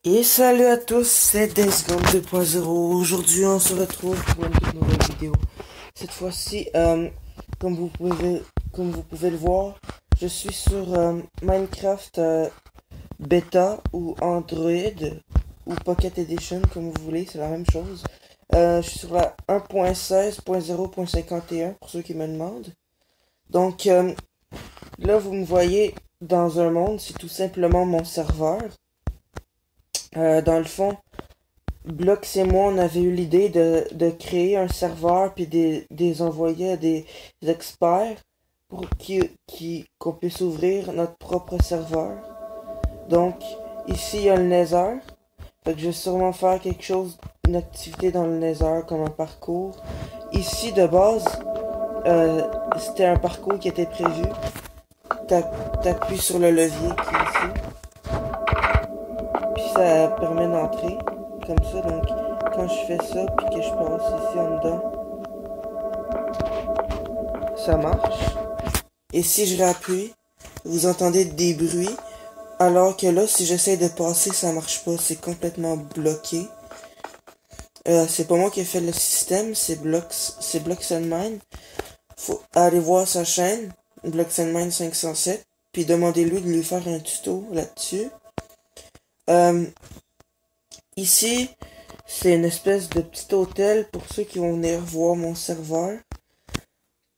Et salut à tous, c'est Days Gone 2.0. Aujourd'hui, on se retrouve pour une toute nouvelle vidéo. Cette fois-ci, comme vous pouvez, comme vous pouvez le voir, je suis sur Minecraft Beta ou Android ou Pocket Edition, comme vous voulez, c'est la même chose. Je suis sur la 1.16.0.51 pour ceux qui me demandent. Donc là, vous me voyez dans un monde, c'est tout simplement mon serveur. Dans le fond, Blox et moi, on avait eu l'idée de créer un serveur puis des envoyer à des experts pour qu'on puisse ouvrir notre propre serveur. Donc, ici, il y a le Nether. Fait que je vais sûrement faire quelque chose, une activité dans le Nether, comme un parcours. Ici, de base, c'était un parcours qui était prévu. T'appuies sur le levier qui est ici. Puis ça permet d'entrer comme ça. Donc quand je fais ça puis que je passe ici en dedans, ça marche. Et si je réappuie, vous entendez des bruits. Alors que là, si j'essaie de passer, ça marche pas. C'est complètement bloqué. C'est pas moi qui ai fait le système, c'est Blox and Mine. Faut aller voir sa chaîne, Blox and Mine 507, puis demandez-lui de lui faire un tuto là-dessus. Ici, c'est une espèce de petit hôtel pour ceux qui vont venir voir mon serveur.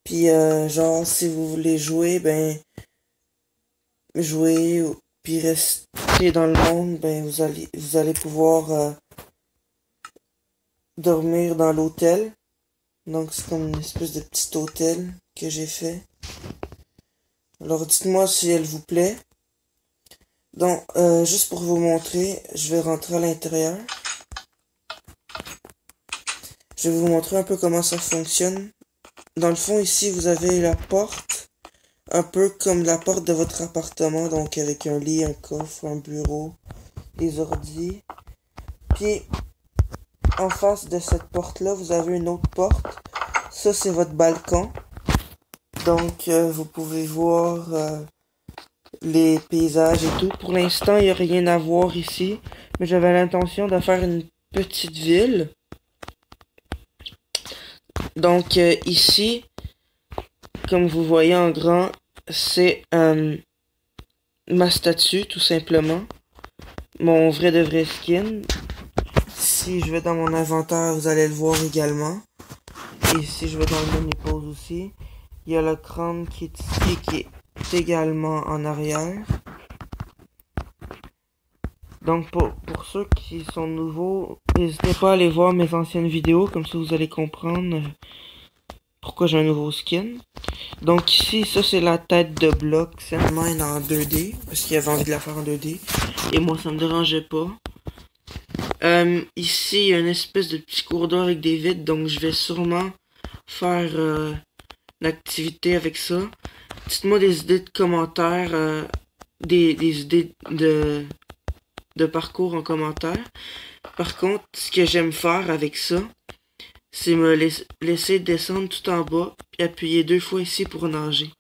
Puis genre, si vous voulez jouer, ben jouer, puis rester dans le monde, ben vous allez pouvoir dormir dans l'hôtel. Donc c'est comme une espèce de petit hôtel que j'ai fait. Alors dites-moi si elle vous plaît. Donc juste pour vous montrer, je vais rentrer à l'intérieur. Je vais vous montrer un peu comment ça fonctionne. Dans le fond, ici, vous avez la porte, un peu comme la porte de votre appartement, donc avec un lit, un coffre, un bureau, des ordis. Puis, en face de cette porte-là, vous avez une autre porte. Ça, c'est votre balcon. Donc, vous pouvez voir les paysages et tout. Pour l'instant, il n'y a rien à voir ici, mais j'avais l'intention de faire une petite ville. Donc ici, comme vous voyez en grand, c'est ma statue tout simplement. Mon vrai de vrai skin. Si je vais dans mon inventaire, vous allez le voir également. Et si je vais dans le menu pause aussi, il y a le crâne qui est ici, qui est également en arrière. Donc pour ceux qui sont nouveaux, n'hésitez pas à aller voir mes anciennes vidéos, comme ça vous allez comprendre pourquoi j'ai un nouveau skin. Donc ici, ça c'est la tête de Blox and Mine en 2D, parce qu'il avait envie de la faire en 2D, et moi ça me dérangeait pas. Ici, il y a une espèce de petit cours d'eau avec des vitres, donc je vais sûrement faire une activité avec ça. Dites-moi des idées de commentaires, des idées de parcours en commentaire. Par contre, ce que j'aime faire avec ça, c'est me laisser descendre tout en bas, puis appuyer 2 fois ici pour nager.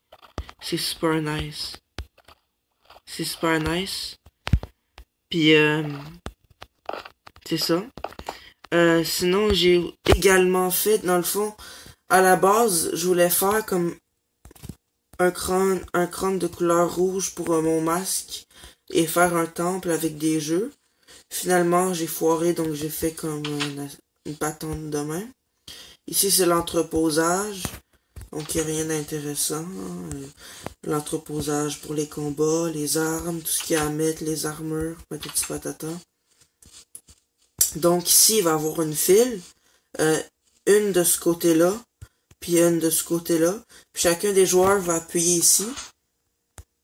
C'est super nice. C'est super nice. Puis, c'est ça. Sinon, j'ai également fait, dans le fond, à la base, je voulais faire comme un crâne de couleur rouge pour mon masque et faire un temple avec des jeux. Finalement, j'ai foiré, donc j'ai fait comme une patente de même. Ici, c'est l'entreposage. Donc, il n'y a rien d'intéressant. L'entreposage pour les combats, les armes, tout ce qu'il y a à mettre, les armures, patati patata. Donc, ici, il va y avoir une file. Une de ce côté-là, puis une de ce côté-là. Puis chacun des joueurs va appuyer ici.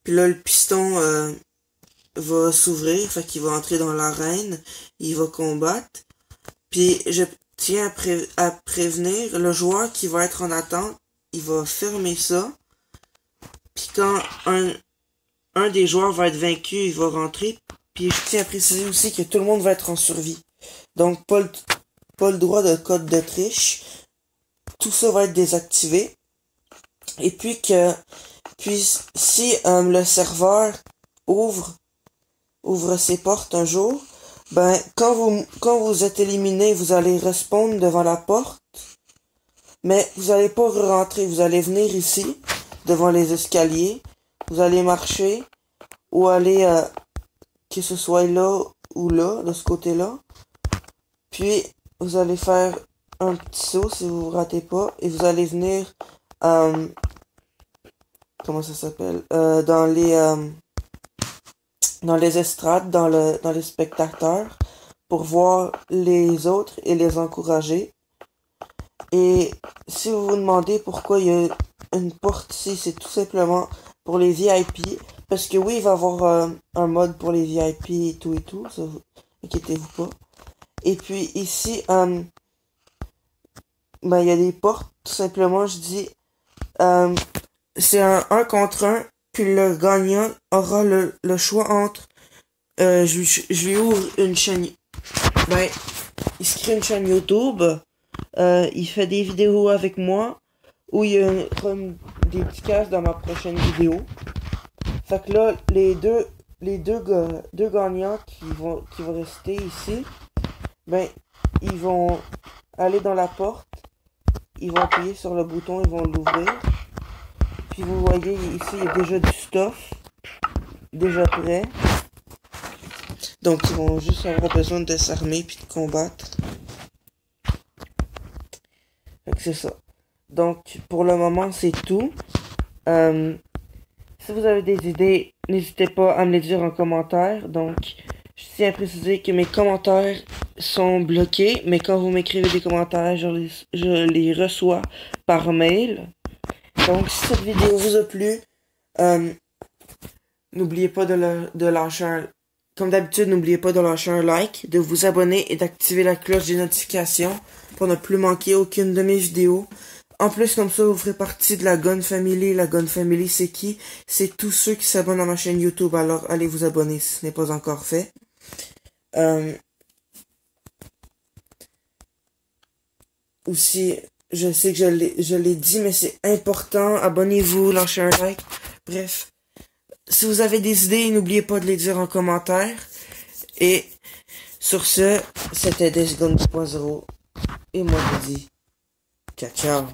Puis là, le piston va s'ouvrir, fait qu'il va entrer dans l'arène. Il va combattre. Puis, je tiens à prévenir le joueur qui va être en attente. Il va fermer ça. Puis quand un des joueurs va être vaincu, il va rentrer. Puis je tiens à préciser aussi que tout le monde va être en survie. Donc pas le droit de code de triche. Tout ça va être désactivé. Et puis si le serveur ouvre ses portes un jour, Ben, quand vous êtes éliminé, vous allez respawn devant la porte. Mais vous allez pas rentrer, vous allez venir ici, devant les escaliers. Vous allez marcher, ou aller, que ce soit là ou là, de ce côté-là. Puis, vous allez faire un petit saut si vous ratez pas, et vous allez venir, comment ça s'appelle, dans les estrades, dans les spectateurs, pour voir les autres et les encourager. Et si vous vous demandez pourquoi il y a une porte ici, c'est tout simplement pour les VIP. Parce que oui, il va y avoir un mode pour les VIP et tout, ça, inquiétez-vous pas. Et puis ici, ben il y a des portes, tout simplement, je dis, c'est un 1 contre 1, puis le gagnant aura le choix entre, je lui ouvre une chaîne, ben, il se crée une chaîne YouTube, il fait des vidéos avec moi, où il y a des petits cases dans ma prochaine vidéo. Fait que là, les deux gagnants qui vont rester ici, ben, ils vont aller dans la porte, ils vont appuyer sur le bouton, ils vont l'ouvrir. Puis vous voyez, ici, il y a déjà du stuff, déjà prêt. Donc, ils vont juste avoir besoin de s'armer puis de combattre. Fait que c'est ça. Donc, pour le moment, c'est tout. Si vous avez des idées, n'hésitez pas à me les dire en commentaire. Donc, je tiens à préciser que mes commentaires sont bloqués, mais quand vous m'écrivez des commentaires, je les reçois par mail. Donc, si cette vidéo vous a plu, n'oubliez pas de lâcher un... Comme d'habitude, n'oubliez pas de lâcher un like, de vous abonner et d'activer la cloche des notifications pour ne plus manquer aucune de mes vidéos. En plus, comme ça, vous ferez partie de la Gun Family. La Gun Family, c'est qui? C'est tous ceux qui s'abonnent à ma chaîne YouTube. Alors, allez vous abonner si ce n'est pas encore fait. Aussi, je sais que je l'ai dit, mais c'est important. Abonnez-vous, lâchez un like. Bref, si vous avez des idées, n'oubliez pas de les dire en commentaire. Et sur ce, c'était Days Gone 2.0. Et moi, je vous dis ciao, ciao.